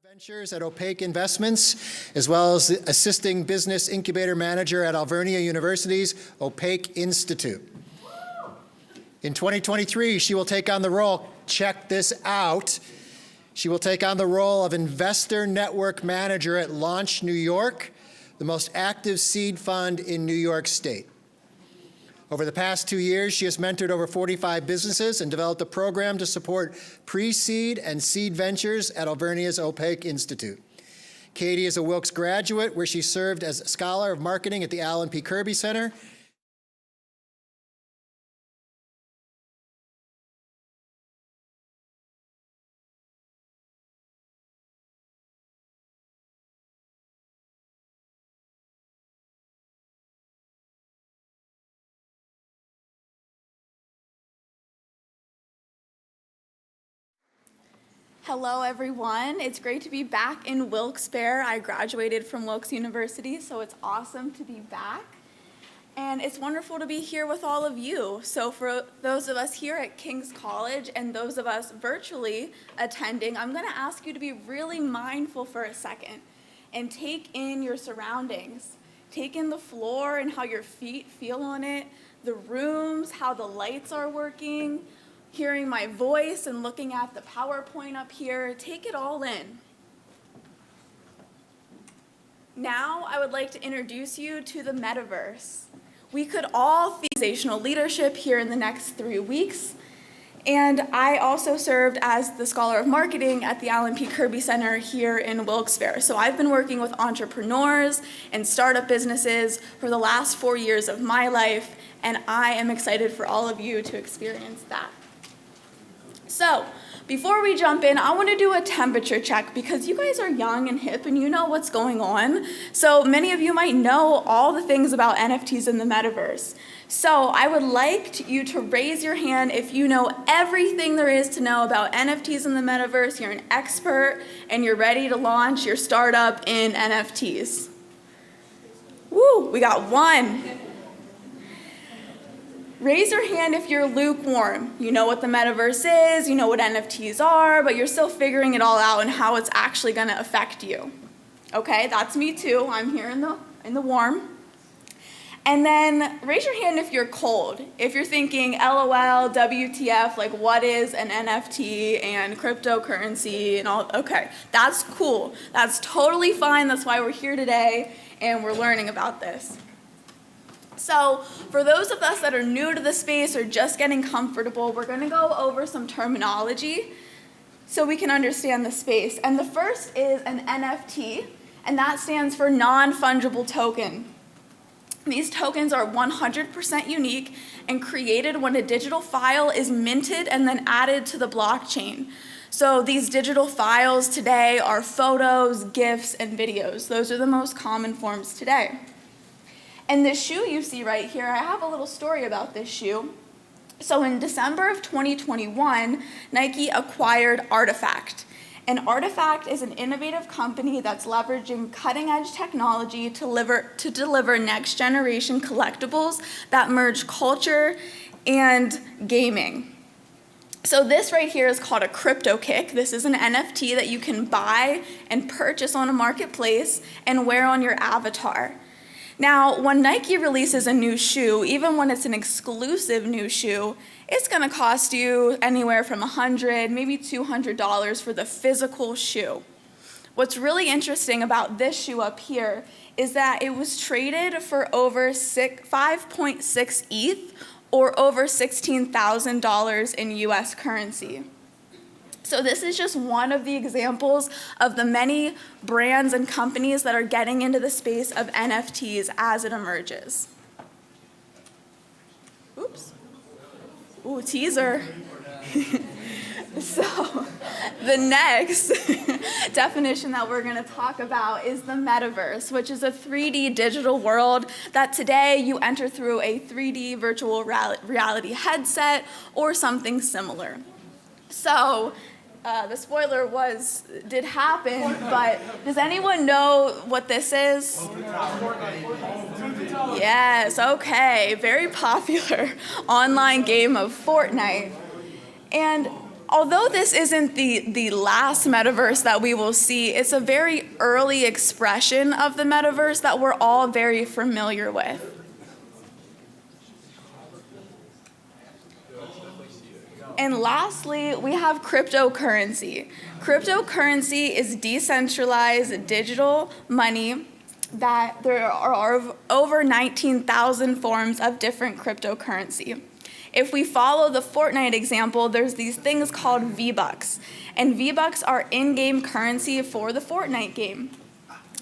Ventures at Opaque Investments, as well as assisting business incubator manager at Alvernia University's Opaque Institute. In 2023, she will take on the role, check this out, she will take on the role of investor network manager at Launch New York, the most active seed fund in New York State. Over the past 2 years, she has mentored over 45 businesses and developed a program to support pre-seed and seed ventures at Alvernia's Opaque Institute. Katie is a Wilkes graduate, where she served as Scholar of Marketing at the Alan P. Kirby Center. Hello, everyone. It's great to be back in Wilkes-Barre. I graduated from Wilkes University, so it's awesome to be back. And it's wonderful to be here with all of you. So for those of us here at King's College and those of us virtually attending, I'm going to ask you to be really mindful for a second and take in your surroundings. Take in the floor and how your feet feel on it, the rooms, how the lights are working, hearing my voice and looking at the PowerPoint up here. Take it all in. Now, I would like to introduce you to the metaverse. We could all see organizational leadership here in the next 3 weeks. And I also served as the Scholar of Marketing at the Alan P. Kirby Center here in Wilkes-Barre. So I've been working with entrepreneurs and startup businesses for the last 4 years of my life, and I am excited for all of you to experience that. So, before we jump in, I want to do a temperature check because you guys are young and hip and you know what's going on. So many of you might know all the things about NFTs in the metaverse. So I would like you to raise your hand if you know everything there is to know about NFTs in the metaverse, you're an expert, and you're ready to launch your startup in NFTs. Woo, we got one. Raise your hand if you're lukewarm. You know what the metaverse is, you know what NFTs are, but you're still figuring it all out and how it's actually going to affect you. Okay, that's me too. I'm here in the warm. And then raise your hand if you're cold. If you're thinking, LOL, WTF, like what is an NFT and cryptocurrency and all, okay, that's cool. That's totally fine. That's why we're here today and we're learning about this. So for those of us that are new to the space or just getting comfortable, we're going to go over some terminology so we can understand the space. And the first is an NFT, and that stands for non-fungible token. These tokens are 100% unique and created when a digital file is minted and then added to the blockchain. So these digital files today are photos, GIFs, and videos. Those are the most common forms today. And this shoe you see right here, I have a little story about this shoe. So in December of 2021, Nike acquired Artifact. And Artifact is an innovative company that's leveraging cutting-edge technology to deliver next-generation collectibles that merge culture and gaming. So this right here is called a crypto kick. This is an NFT that you can buy and purchase on a marketplace and wear on your avatar. Now, when Nike releases a new shoe, even when it's an exclusive new shoe, it's going to cost you anywhere from $100, maybe $200 for the physical shoe. What's really interesting about this shoe up here is that it was traded for over 5.6 ETH, or over $16,000 in US currency. So this is just one of the examples of the many brands and companies that are getting into the space of NFTs as it emerges. Oops. Ooh, teaser. So the next definition that we're going to talk about is the metaverse, which is a 3D digital world that today you enter through a 3D virtual reality headset or something similar. So the spoiler did happen, but does anyone know what this is? Yes, okay, very popular online game of Fortnite. And although this isn't the last metaverse that we will see, it's a very early expression of the metaverse that we're all very familiar with. And lastly, we have cryptocurrency. Cryptocurrency is decentralized digital money that there are over 19,000 forms of different cryptocurrency. If we follow the Fortnite example, there's these things called V-Bucks. And V-Bucks are in-game currency for the Fortnite game.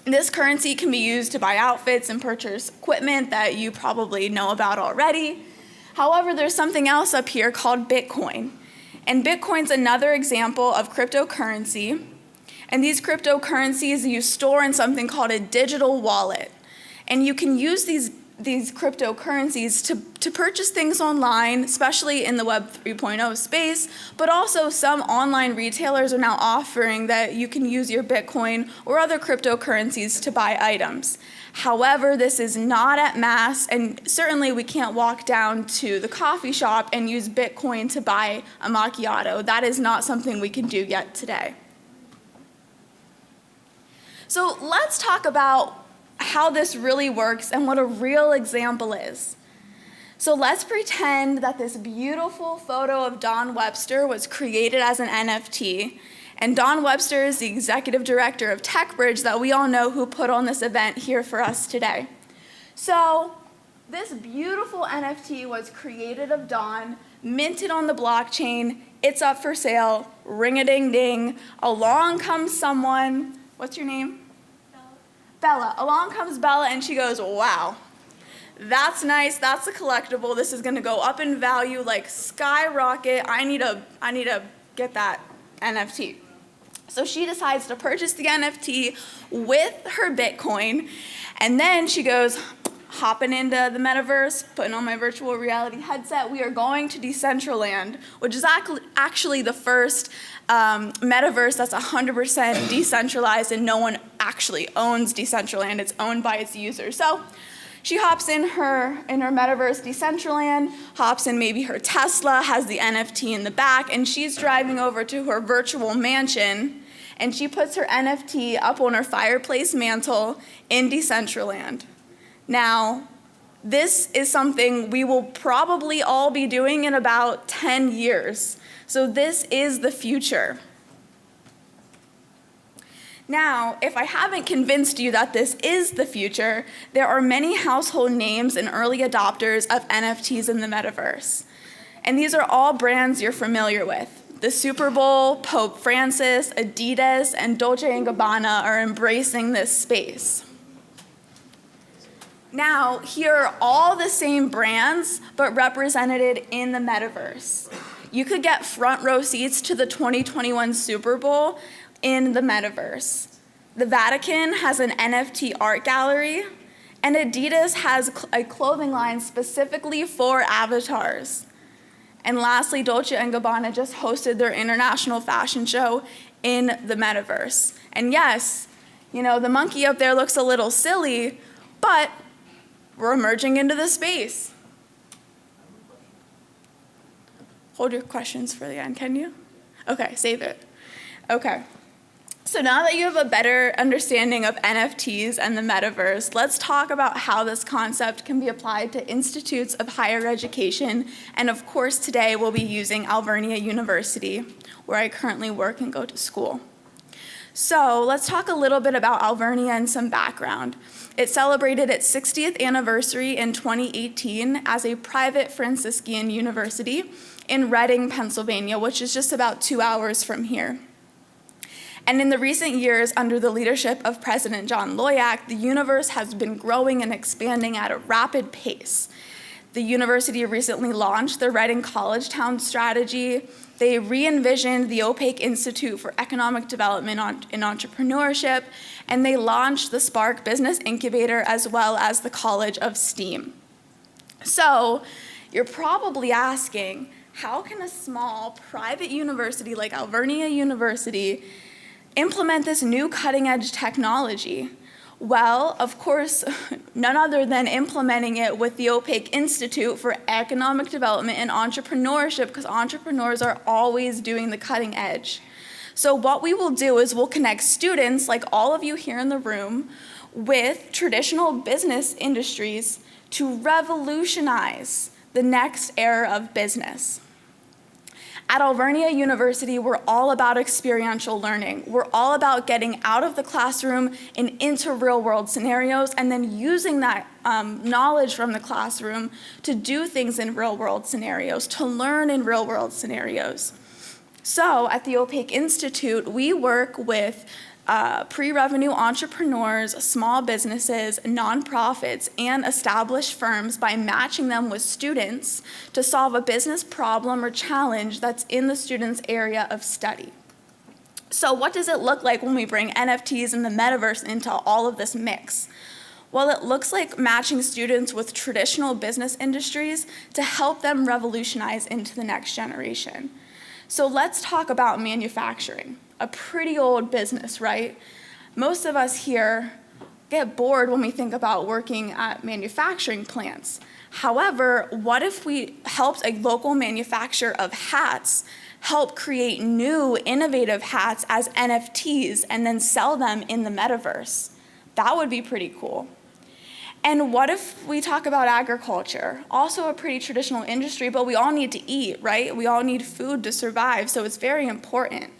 This currency can be used to buy outfits and purchase equipment that you probably know about already. However, there's something else up here called Bitcoin. And Bitcoin's another example of cryptocurrency. And these cryptocurrencies you store in something called a digital wallet. And you can use these cryptocurrencies to purchase things online, especially in the Web 3.0 space, but also some online retailers are now offering that you can use your Bitcoin or other cryptocurrencies to buy items. However, this is not at mass, and certainly we can't walk down to the coffee shop and use Bitcoin to buy a macchiato. That is not something we can do yet today. So let's talk about how this really works and what a real example is. So let's pretend that this beautiful photo of Don Webster was created as an NFT. And Don Webster is the executive director of TechBridge that we all know who put on this event here for us today. So this beautiful NFT was created of Don, minted on the blockchain. It's up for sale. Ring-a-ding-ding. Along comes someone. What's your name? Bella. Along comes Bella, and she goes, wow, that's nice, that's a collectible, this is gonna go up in value like skyrocket, I need to get that NFT. So she decides to purchase the NFT with her Bitcoin, and then she goes, hopping into the metaverse, putting on my virtual reality headset, we are going to Decentraland, which is actually the first metaverse that's 100% decentralized and no one actually owns Decentraland. It's owned by its users. So she hops in her metaverse Decentraland, hops in maybe her Tesla, has the NFT in the back, and she's driving over to her virtual mansion, and she puts her NFT up on her fireplace mantle in Decentraland. Now, this is something we will probably all be doing in about 10 years. So this is the future. Now, if I haven't convinced you that this is the future, there are many household names and early adopters of NFTs in the metaverse. And these are all brands you're familiar with. The Super Bowl, Pope Francis, Adidas, and Dolce & Gabbana are embracing this space. Now, here are all the same brands, but represented in the metaverse. You could get front row seats to the 2021 Super Bowl in the metaverse. The Vatican has an NFT art gallery, and Adidas has a clothing line specifically for avatars. And lastly, Dolce & Gabbana just hosted their international fashion show in the metaverse. And yes, you know, the monkey up there looks a little silly, but we're emerging into the space. Hold your questions for the end, can you? Okay, save it. Okay. So now that you have a better understanding of NFTs and the metaverse, let's talk about how this concept can be applied to institutes of higher education. And of course, today we'll be using Alvernia University, where I currently work and go to school. So let's talk a little bit about Alvernia and some background. It celebrated its 60th anniversary in 2018 as a private Franciscan university in Reading, Pennsylvania, which is just about 2 hours from here. And in the recent years, under the leadership of President John Loyack, the universe has been growing and expanding at a rapid pace. The university recently launched the Reading College Town strategy. They re-envisioned the Opaque Institute for Economic Development and Entrepreneurship, and they launched the Spark Business Incubator as well as the College of STEAM. So you're probably asking, how can a small private university like Alvernia University implement this new cutting-edge technology? Well, of course, none other than implementing it with the Opaque Institute for Economic Development and Entrepreneurship, because entrepreneurs are always doing the cutting edge. So what we will do is we'll connect students, like all of you here in the room, with traditional business industries to revolutionize the next era of business. At Alvernia University, we're all about experiential learning. We're all about getting out of the classroom and into real-world scenarios, and then using that knowledge from the classroom to do things in real-world scenarios, to learn in real-world scenarios. So at the Opaque Institute, we work with pre-revenue entrepreneurs, small businesses, nonprofits, and established firms by matching them with students to solve a business problem or challenge that's in the student's area of study. So what does it look like when we bring NFTs and the metaverse into all of this mix? Well, it looks like matching students with traditional business industries to help them revolutionize into the next generation. So let's talk about manufacturing. A pretty old business, right? Most of us here get bored when we think about working at manufacturing plants. However, what if we helped a local manufacturer of hats help create new innovative hats as NFTs and then sell them in the metaverse? That would be pretty cool. And what if we talk about agriculture? Also a pretty traditional industry, but we all need to eat, right? We all need food to survive, so it's very important.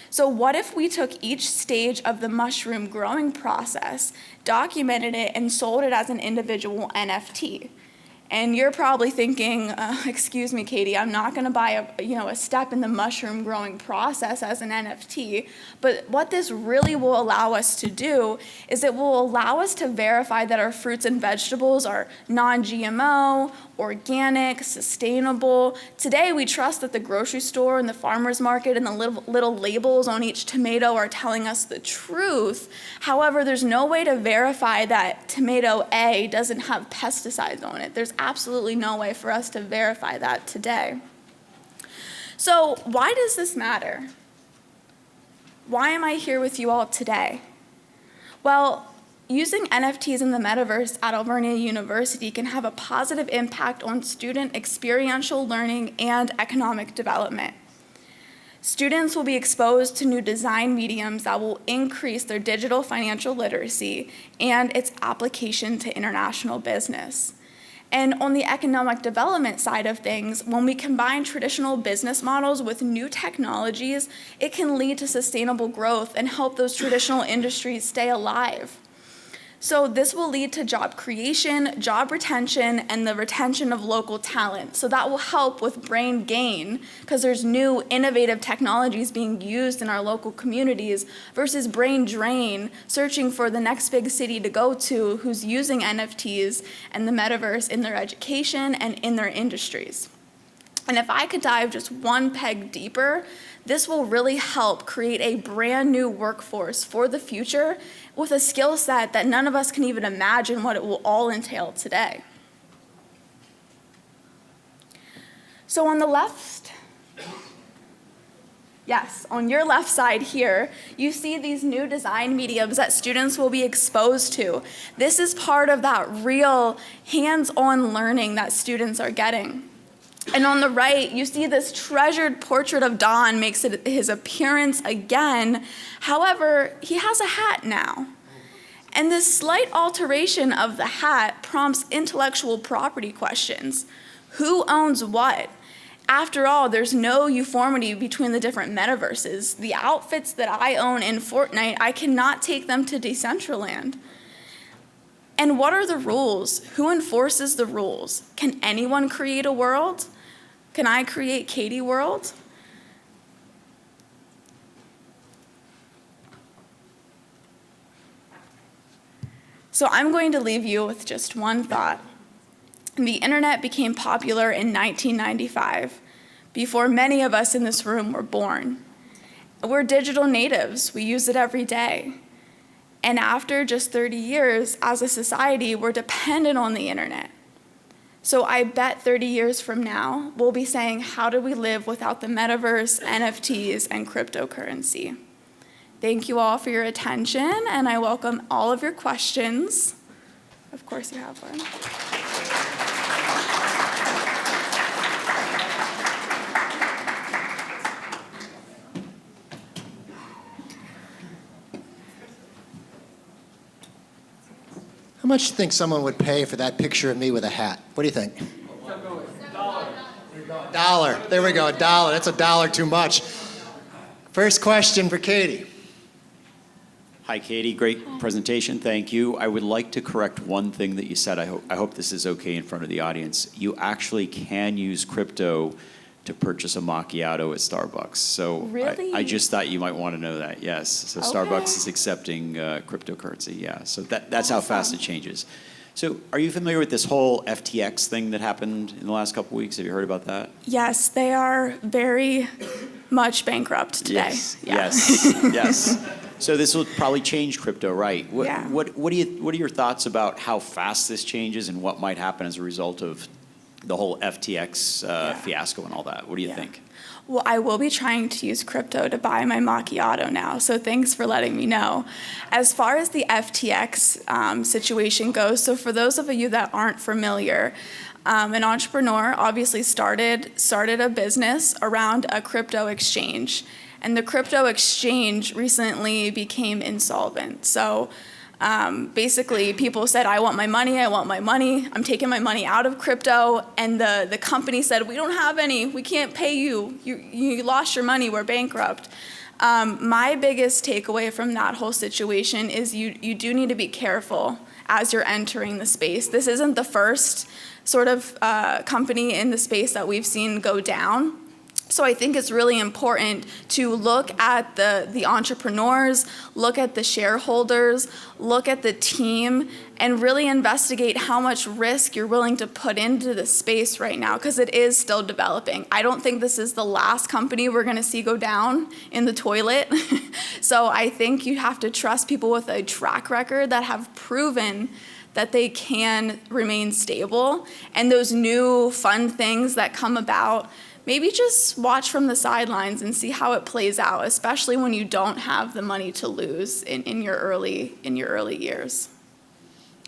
So what if we took each stage of the mushroom growing process, documented it, and sold it as an individual NFT? And you're probably thinking, excuse me, Katie, I'm not going to buy a step in the mushroom growing process as an NFT. But what this really will allow us to do is it will allow us to verify that our fruits and vegetables are non-GMO, organic, sustainable. Today, we trust that the grocery store and the farmer's market and the little labels on each tomato are telling us the truth. However, there's no way to verify that tomato A doesn't have pesticides on it. There's absolutely no way for us to verify that today. So why does this matter? Why am I here with you all today? Well, using NFTs in the metaverse at Alvernia University can have a positive impact on student experiential learning and economic development. Students will be exposed to new design mediums that will increase their digital financial literacy and its application to international business. And on the economic development side of things, when we combine traditional business models with new technologies, it can lead to sustainable growth and help those traditional industries stay alive. So this will lead to job creation, job retention, and the retention of local talent. So that will help with brain gain because there's new innovative technologies being used in our local communities versus brain drain, searching for the next big city to go to who's using NFTs and the metaverse in their education and in their industries. And if I could dive just one peg deeper, this will really help create a brand new workforce for the future with a skill set that none of us can even imagine what it will all entail today. So on the left, yes, on your left side here, you see these new design mediums that students will be exposed to. This is part of that real hands-on learning that students are getting. And on the right, you see this treasured portrait of Don makes it his appearance again. However, he has a hat now. And this slight alteration of the hat prompts intellectual property questions. Who owns what? After all, there's no uniformity between the different metaverses. The outfits that I own in Fortnite, I cannot take them to Decentraland. And what are the rules? Who enforces the rules? Can anyone create a world? Can I create Katie World? So I'm going to leave you with just one thought. The internet became popular in 1995, before many of us in this room were born. We're digital natives. We use it every day. And after just 30 years, as a society, we're dependent on the internet. So I bet 30 years from now, we'll be saying, how do we live without the metaverse, NFTs, and cryptocurrency? Thank you all for your attention, and I welcome all of your questions. Of course you have one. How much do you think someone would pay for that picture of me with a hat? What do you think? Dollar. There we go, $1. That's $1 too much. First question for Katie. Hi, Katie. Great presentation. Thank you. I would like to correct one thing that you said. I hope this is okay in front of the audience. You actually can use crypto to purchase a macchiato at Starbucks. So Really? I just thought you might want to know that. Yes. So Okay. Starbucks is accepting cryptocurrency. Yeah. So that's how fast it changes. So are you familiar with this whole FTX thing that happened in the last couple weeks? Have you heard about that? Yes, they are very much bankrupt today. Yes. Yeah. Yes. Yes. So this will probably change crypto, right? Yeah. What are your thoughts about how fast this changes and what might happen as a result of the whole FTX fiasco and all that? What do you Yeah. think? Well, I will be trying to use crypto to buy my macchiato now, so thanks for letting me know. As far as the FTX situation goes, so for those of you that aren't familiar, an entrepreneur obviously started a business around a crypto exchange, and the crypto exchange recently became insolvent. So basically, people said, I want my money, I'm taking my money out of crypto, and the company said, we don't have any, we can't pay you, you lost your money, we're bankrupt. My biggest takeaway from that whole situation is you do need to be careful as you're entering the space. This isn't the first sort of company in the space that we've seen go down. So I think it's really important to look at the entrepreneurs, look at the shareholders, look at the team, and really investigate how much risk you're willing to put into the space right now, because it is still developing. I don't think this is the last company we're going to see go down in the toilet. So I think you have to trust people with a track record that have proven that they can remain stable. And those new fun things that come about, maybe just watch from the sidelines and see how it plays out, especially when you don't have the money to lose in your early years.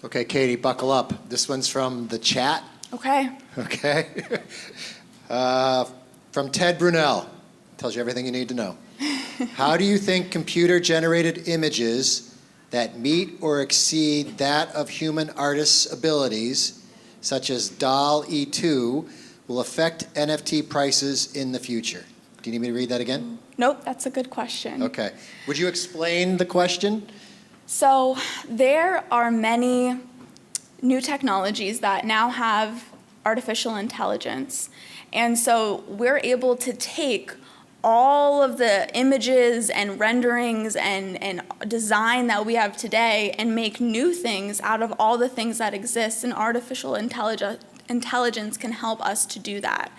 Okay, Katie, buckle up. This one's from the chat. Okay. Okay. From Ted Brunel. Tells you everything you need to know. How do you think computer-generated images that meet or exceed that of human artists' abilities, such as DALL-E 2, will affect NFT prices in the future? Do you need me to read that again? Nope, that's a good question. Okay. Would you explain the question? So there are many new technologies that now have artificial intelligence. And so we're able to take all of the images and renderings and design that we have today and make new things out of all the things that exist, and artificial intelligence can help us to do that.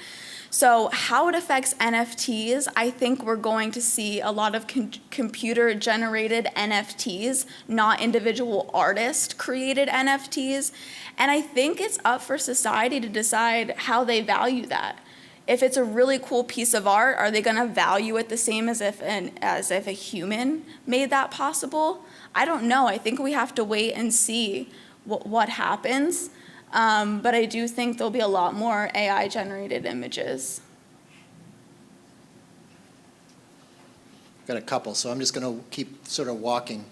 So how it affects NFTs, I think we're going to see a lot of computer-generated NFTs, not individual artist-created NFTs. And I think it's up for society to decide how they value that. If it's a really cool piece of art, are they going to value it the same as if a human made that possible? I don't know. I think we have to wait and see what happens. But I do think there'll be a lot more AI-generated images. Got a couple, so I'm just going to keep sort of walking.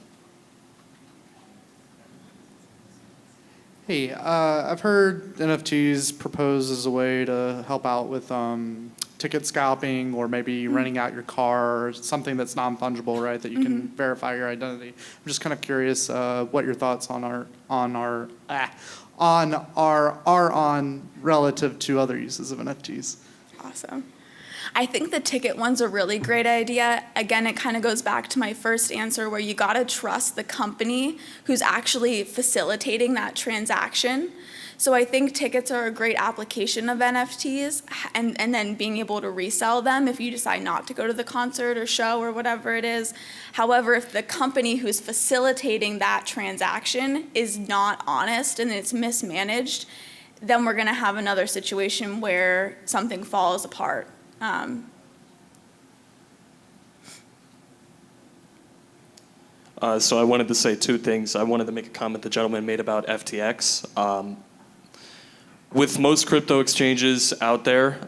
Hey, I've heard NFTs proposed as a way to help out with ticket scalping, or maybe renting out your car, or something that's non-fungible, right? That you can verify your identity. I'm just kind of curious what your thoughts are on relative to other uses of NFTs. Awesome. I think the ticket one's a really great idea. Again, it kind of goes back to my first answer, where you got to trust the company who's actually facilitating that transaction. So I think tickets are a great application of NFTs, and then being able to resell them if you decide not to go to the concert or show or whatever it is. However, if the company who's facilitating that transaction is not honest and it's mismanaged, then we're going to have another situation where something falls apart. So I wanted to say two things. I wanted to make a comment the gentleman made about FTX. With most crypto exchanges out there,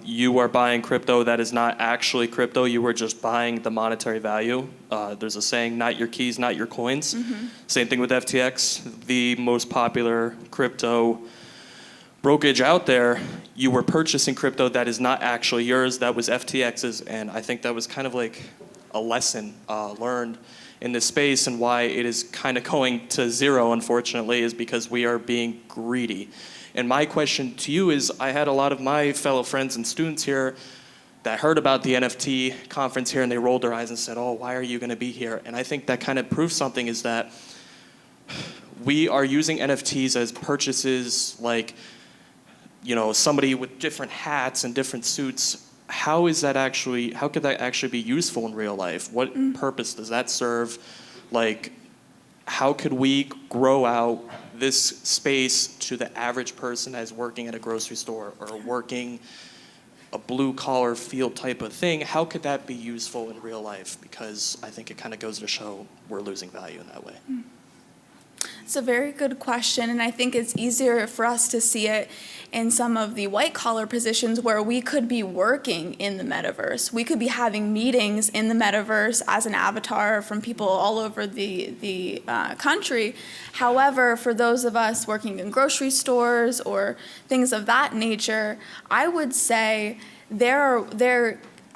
you are buying crypto that is not actually crypto. You are just buying the monetary value. There's a saying, not your keys, not your coins. Same thing with FTX. The most popular crypto brokerage out there, you were purchasing crypto that is not actually yours. That was FTX's, and I think that was kind of like a lesson learned in this space, and why it is kind of going to zero, unfortunately, is because we are being greedy. And my question to you is, I had a lot of my fellow friends and students here that heard about the NFT conference here, and they rolled their eyes and said, oh, why are you going to be here? And I think that kind of proves something, is that we are using NFTs as purchases, like, you know, somebody with different hats and different suits. How could that actually be useful in real life? What purpose does that serve? Like, how could we grow out this space to the average person that is working at a grocery store or working a blue collar field type of thing? How could that be useful in real life? Because I think it kind of goes to show we're losing value in that way. It's a very good question, and I think it's easier for us to see it in some of the white-collar positions where we could be working in the metaverse. We could be having meetings in the metaverse as an avatar from people all over the country. However, for those of us working in grocery stores or things of that nature, I would say there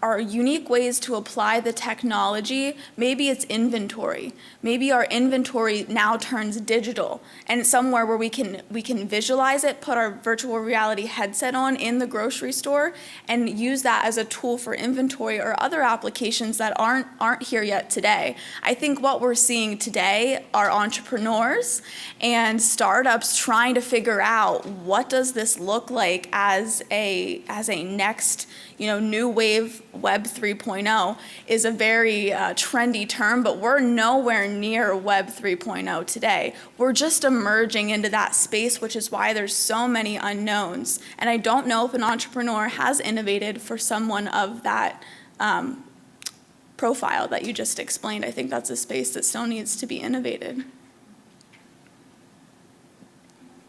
are unique ways to apply the technology. Maybe it's inventory. Maybe our inventory now turns digital, and somewhere where we can visualize it, put our virtual reality headset on in the grocery store, and use that as a tool for inventory or other applications that aren't here yet today. I think what we're seeing today are entrepreneurs and startups trying to figure out, what does this look like as a next, new wave. Web 3.0 is a very trendy term, but we're nowhere near Web 3.0 today. We're just emerging into that space, which is why there's so many unknowns. And I don't know if an entrepreneur has innovated for someone of that profile that you just explained. I think that's a space that still needs to be innovated.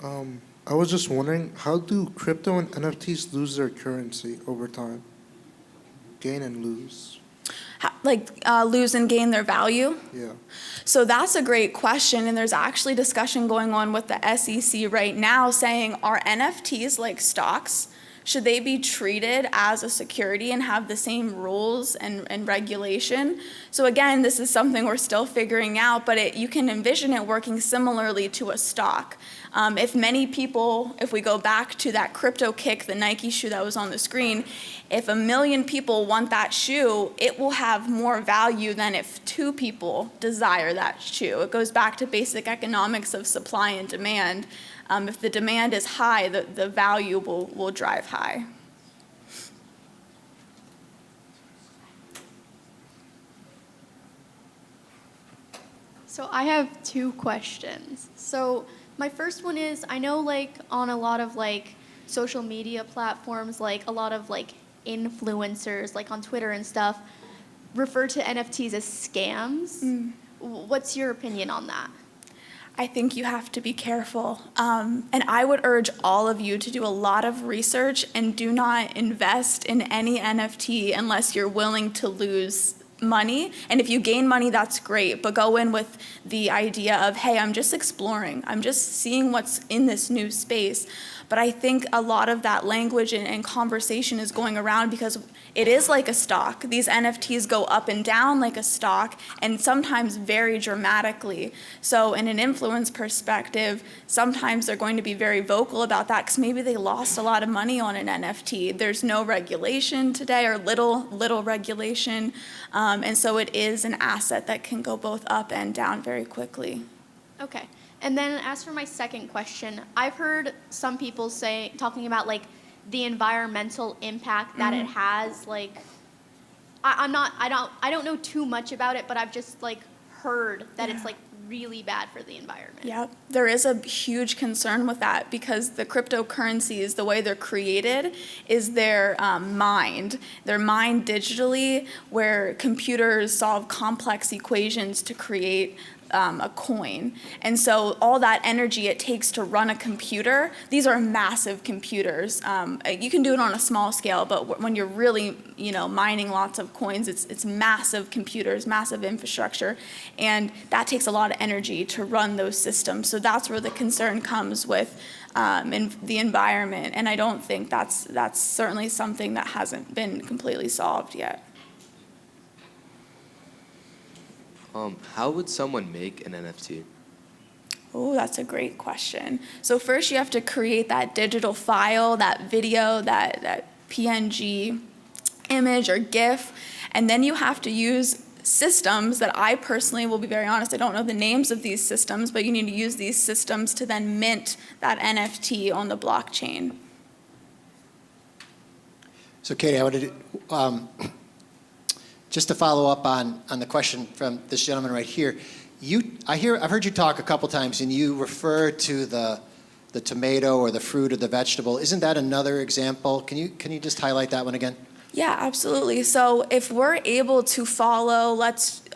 I was just wondering, how do crypto and NFTs lose their currency over time? Gain and lose. Lose and gain their value? Yeah. So that's a great question, and there's actually discussion going on with the SEC right now saying, are NFTs like stocks? Should they be treated as a security and have the same rules and regulation? So again, this is something we're still figuring out, but you can envision it working similarly to a stock. If we go back to that crypto kick, the Nike shoe that was on the screen, if 1 million people want that shoe, it will have more value than if 2 people desire that shoe. It goes back to basic economics of supply and demand. If the demand is high, the value will drive high. So I have 2 questions. So my first one is, I know on a lot of social media platforms, a lot of influencers on Twitter and stuff refer to NFTs as scams. What's your opinion on that? I think you have to be careful. And I would urge all of you to do a lot of research and do not invest in any NFT unless you're willing to lose money. And if you gain money, that's great, but go in with the idea of, hey, I'm just exploring. I'm just seeing what's in this new space. But I think a lot of that language and conversation is going around because it is like a stock. These NFTs go up and down like a stock, and sometimes very dramatically. So in an influence perspective, sometimes they're going to be very vocal about that because maybe they lost a lot of money on an NFT. There's no regulation today, or little regulation. And so it is an asset that can go both up and down very quickly. Okay. And then as for my second question, I've heard some people talking about the environmental impact that it has. I don't know too much about it, but I've just heard that it's really bad for the environment. Yep, there is a huge concern with that because the cryptocurrencies, the way they're created, is they're mined. They're mined digitally, where computers solve complex equations to create a coin. And so all that energy it takes to run a computer, these are massive computers. You can do it on a small scale, but when you're really, mining lots of coins, it's massive computers, massive infrastructure, and that takes a lot of energy to run those systems. So that's where the concern comes with in the environment, and I don't think that's certainly something that hasn't been completely solved yet. How would someone make an NFT? Oh, that's a great question. So first you have to create that digital file, that video, that PNG image or GIF, and then you have to use systems that I personally will be very honest, I don't know the names of these systems, but you need to use these systems to then mint that NFT on the blockchain. So Katie, I wanted to, just to follow up on the question from this gentleman right here. I've heard you talk a couple times, and you refer to the tomato or the fruit or the vegetable. Isn't that another example? Can you just highlight that one again? Yeah, absolutely. So if we're able to follow,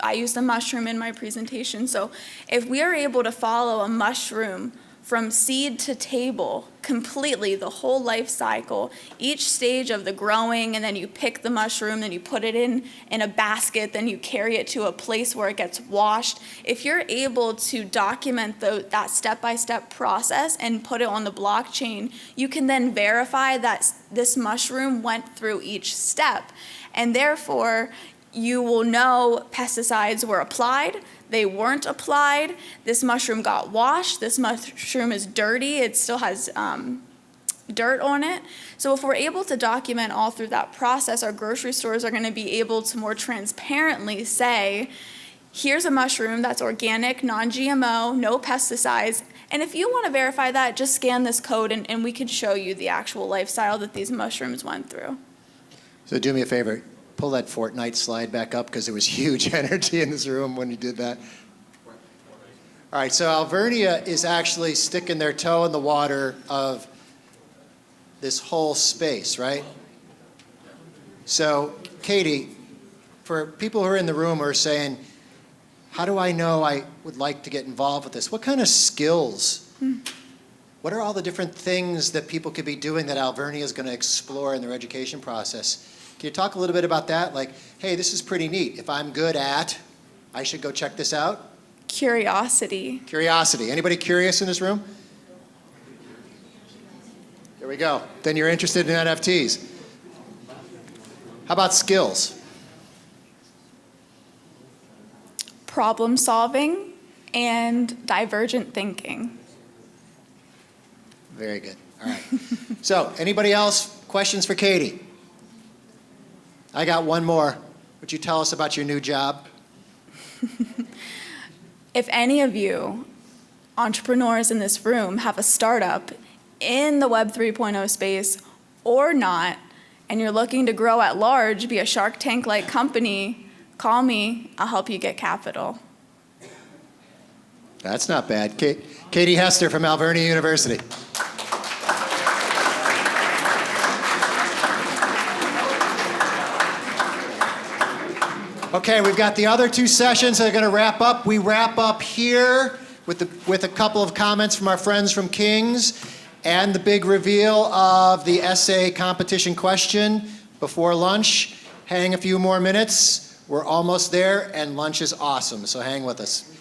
I used a mushroom in my presentation. So if we are able to follow a mushroom from seed to table completely, the whole life cycle, each stage of the growing, and then you pick the mushroom, then you put it in a basket, then you carry it to a place where it gets washed. If you're able to document that step-by-step process and put it on the blockchain, you can then verify that this mushroom went through each step. And therefore, you will know pesticides were applied, they weren't applied, this mushroom got washed, this mushroom is dirty, it still has dirt on it. So if we're able to document all through that process, our grocery stores are going to be able to more transparently say, here's a mushroom that's organic, non-GMO, no pesticides, and if you want to verify that, just scan this code and we can show you the actual lifestyle that these mushrooms went through. So do me a favor. Pull that Fortnite slide back up because there was huge energy in this room when you did that. All right, so Alvernia is actually sticking their toe in the water of this whole space, right? So, Katie, for people who are in the room who are saying, how do I know I would like to get involved with this? What kind of skills? What are all the different things that people could be doing that Alvernia is going to explore in their education process? Can you talk a little bit about that? Like, hey, this is pretty neat. If I'm good at, I should go check this out? Curiosity. Curiosity. Anybody curious in this room? There we go. Then you're interested in NFTs. How about skills? Problem solving and divergent thinking. Very good. All right. So, anybody else? Questions for Katie? I got one more. Would you tell us about your new job? If any of you entrepreneurs in this room have a startup in the Web 3.0 space or not, and you're looking to grow at large, be a Shark Tank-like company, call me. I'll help you get capital. That's not bad. Katie Hestor from Alvernia University. Okay, we've got the other two sessions that are going to wrap up. We wrap up here with a couple of comments from our friends from King's and the big reveal of the essay competition question before lunch. Hang a few more minutes. We're almost there, and lunch is awesome, so hang with us.